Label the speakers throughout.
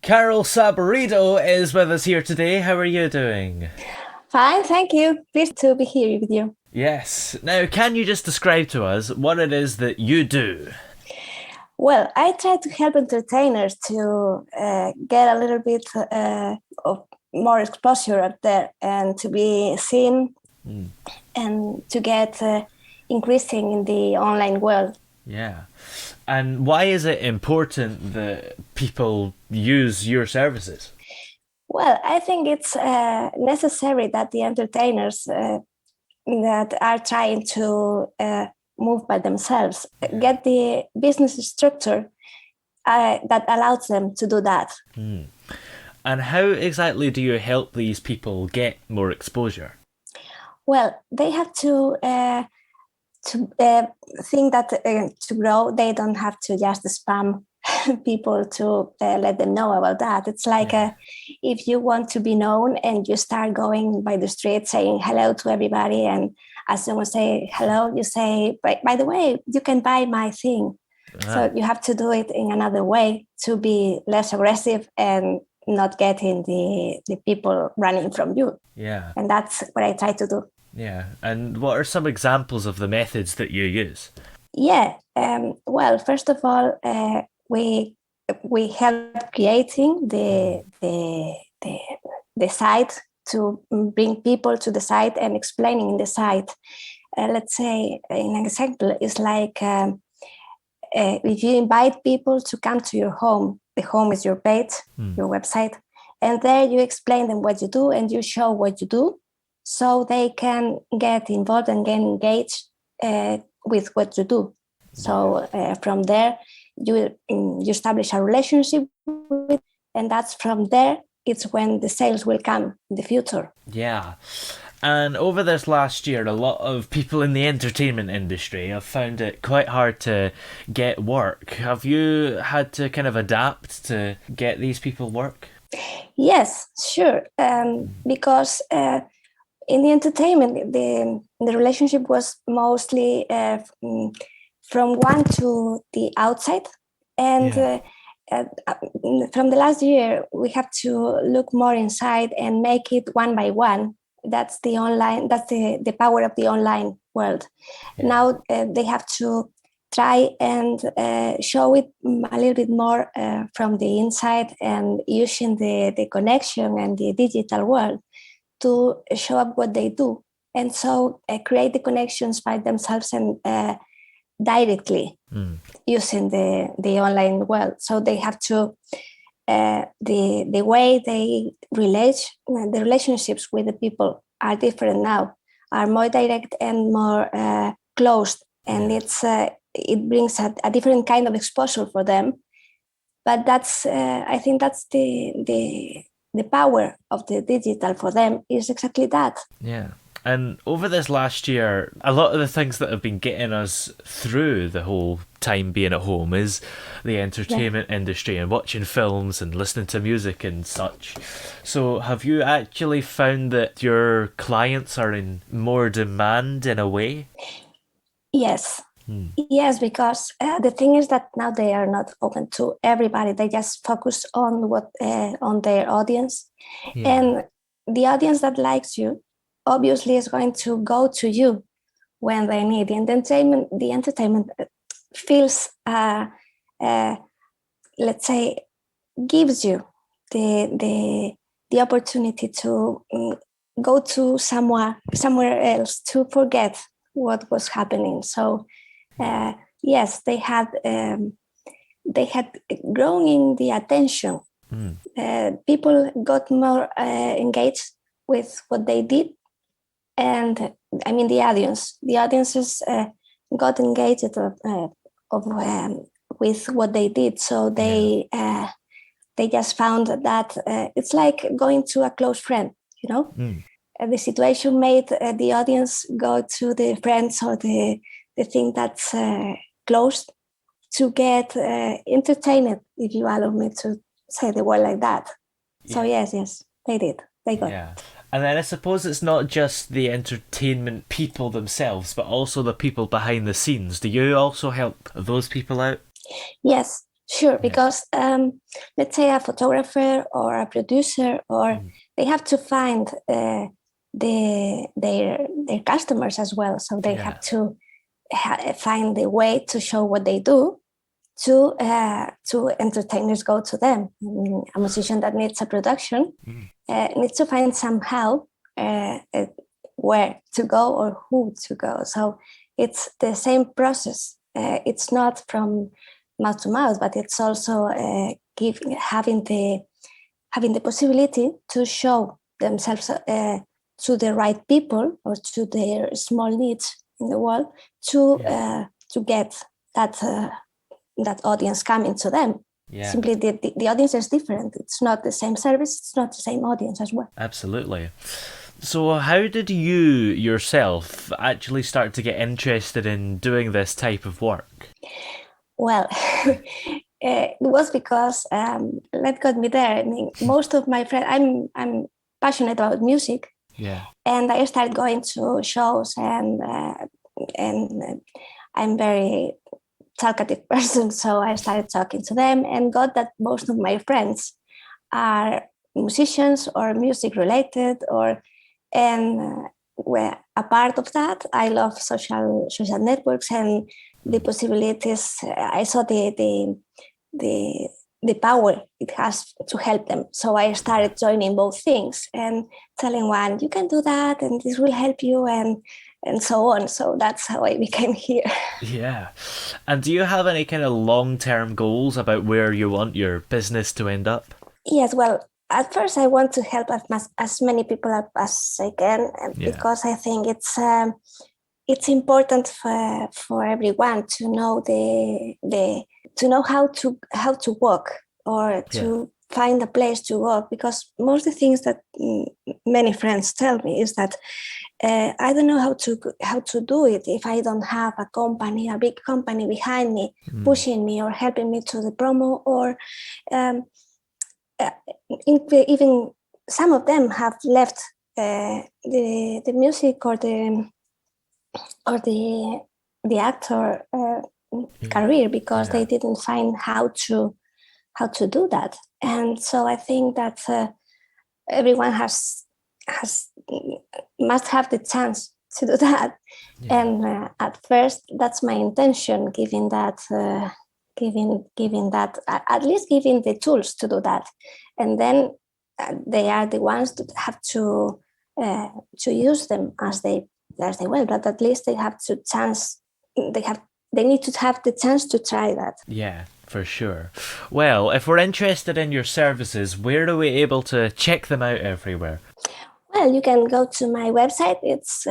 Speaker 1: Carol Saborido is with us here today. How are you doing?
Speaker 2: Fine, thank you. Pleased to be here with you.
Speaker 1: Yes. Now, can you just describe to us what it is that you do?
Speaker 2: Well, I try to help entertainers to get a little bit of more exposure up there and to be seen
Speaker 1: Mm,
Speaker 2: and to get increasing in the online world.
Speaker 1: yeah. And why is it important that people use your services?
Speaker 2: Well, I think it's necessary that the entertainers that are trying to move by themselves
Speaker 1: Yeah.
Speaker 2: get the business structure that allows them to do that.
Speaker 1: Mm. And how exactly do you help these people get more exposure?
Speaker 2: Well, they have to think that to grow, they don't have to just spam people to let them know about that. It's like
Speaker 1: Yeah.
Speaker 2: if you want to be known and you start going by the street saying hello to everybody, and as someone say hello, you say, by the way, you can buy my thing.
Speaker 1: Ah,
Speaker 2: So you have to do it in another way to be less aggressive and not getting the people running from you.
Speaker 1: yeah.
Speaker 2: And that's what I try to do.
Speaker 1: Yeah. And what are some examples of the methods that you use?
Speaker 2: Yeah. Well, first of all, we help creating
Speaker 1: Mm.
Speaker 2: the site to bring people to the site and explaining the site. Let's say an example is like if you invite people to come to your home, the home is your page,
Speaker 1: Mm.
Speaker 2: your website, and there you explain them what you do and you show what you do, so they can get involved and get engaged with what you do.
Speaker 1: Yeah.
Speaker 2: So from there, you establish a relationship with, and that's from there. It's when the sales will come in the future.
Speaker 1: Yeah. And over this last year, a lot of people in the entertainment industry have found it quite hard to get work. Have you had to kind of adapt to get these people work?
Speaker 2: Yes, sure. Because in the entertainment, the relationship was mostly from one to the outside, and
Speaker 1: Yeah.
Speaker 2: uh, from the last year, we have to look more inside and make it one by one. That's the online. That's the power of the online world.
Speaker 1: Yeah.
Speaker 2: Now they have to try and show it a little bit more from the inside and using the connection and the digital world to show up what they do. And so create the connections by themselves and directly
Speaker 1: Mm.
Speaker 2: using the online world. So they have to, the way they relate, the relationships with the people are different now, are more direct and more closed. And
Speaker 1: Yeah.
Speaker 2: it brings a different kind of exposure for them. But that's, I think that's the power of the digital for them is exactly that.
Speaker 1: Yeah. And over this last year, a lot of the things that have been getting us through the whole time being at home is the
Speaker 2: Yeah.
Speaker 1: entertainment industry and watching films and listening to music and such. So, have you actually found that your clients are in more demand in a way?
Speaker 2: Yes.
Speaker 1: Hmm.
Speaker 2: Yes, because the thing is that now they are not open to everybody. They just focus on what on their audience,
Speaker 1: Yeah.
Speaker 2: and the audience that likes you obviously is going to go to you when they need the entertainment. The entertainment feels, uh, let's say, gives you the opportunity to go to somewhere else to forget what was happening. So
Speaker 1: Yeah.
Speaker 2: yes, they had grown in the attention.
Speaker 1: Hmm.
Speaker 2: People got more engaged with what they did, and I mean the audiences got engaged of with what they did. So
Speaker 1: Yeah.
Speaker 2: they just found that it's like going to a close friend, you know.
Speaker 1: Hmm.
Speaker 2: The situation made the audience go to the friends or the thing that's closed to get entertained, if you allow me to say the word like that. So
Speaker 1: Yeah.
Speaker 2: yes, they did. They got.
Speaker 1: Yeah. And then I suppose it's not just the entertainment people themselves, but also the people behind the scenes. Do you also help those people out?
Speaker 2: Yes, Sure,
Speaker 1: Yeah.
Speaker 2: because let's say a photographer or a producer, or they have to find their customers as well. So they
Speaker 1: Yeah.
Speaker 2: have to find the way to show what they do to entertainers go to them. A musician that needs a production needs to find somehow where to go or who to go. So it's the same process. It's not from mouth to mouth, but it's also having the possibility to show themselves to the right people or to their small needs in the world to get that audience coming to them.
Speaker 1: Yeah.
Speaker 2: Simply the audience is different. It's not the same service. It's not the same audience as well.
Speaker 1: Absolutely. So, how did you yourself actually start to get interested in doing this type of work?
Speaker 2: Well, it was because that got me there. I mean, most of my friends, I'm passionate about music,
Speaker 1: Yeah.
Speaker 2: and I started going to shows, and I'm very talkative person, so I started talking to them and got that most of my friends are musicians or music related, or and where a part of that I love social networks and the possibilities. I saw the the power it has to help them, so I started joining both things and telling one you can do that and this will help you, and so on. So that's how I became here.
Speaker 1: Yeah. And do you have any kind of long-term goals about where you want your business to end up?
Speaker 2: Yes, well, at first I want to help as many people as I can,
Speaker 1: Yeah.
Speaker 2: because I think it's important for everyone to know the to know how to walk or
Speaker 1: Yeah.
Speaker 2: to find a place to walk, because most of the things that many friends tell me is that I don't know how to do it if I don't have a big company behind me, pushing me or helping me to the promo, or um, uh, even some of them have left the music or the actor career because they
Speaker 1: Yeah.
Speaker 2: didn't find how to do that. And so I think that everyone has must have the chance to do that.
Speaker 1: Yeah.
Speaker 2: And at first, that's my intention, giving that at least giving the tools to do that, and then they are the ones that have to use them as they will. But at least they have to chance. They have they need to have the chance to try that.
Speaker 1: Yeah, for sure. Well, if we're interested in your services, where are we able to check them out everywhere?
Speaker 2: Well, you can go to my website. It's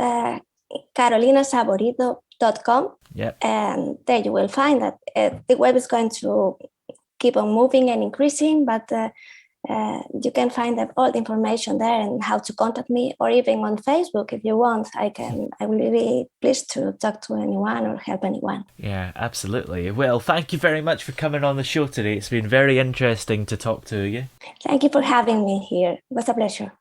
Speaker 2: carolinasaborido.com,
Speaker 1: Yep.
Speaker 2: and there you will find that the web is going to keep on moving and increasing, but you can find all the information there and how to contact me, or even on Facebook if you want. I will be really pleased to talk to anyone or help anyone.
Speaker 1: Yeah, absolutely. Well, thank you very much for coming on the show today. It's been very interesting to talk to you.
Speaker 2: Thank you for having me here. It was a pleasure.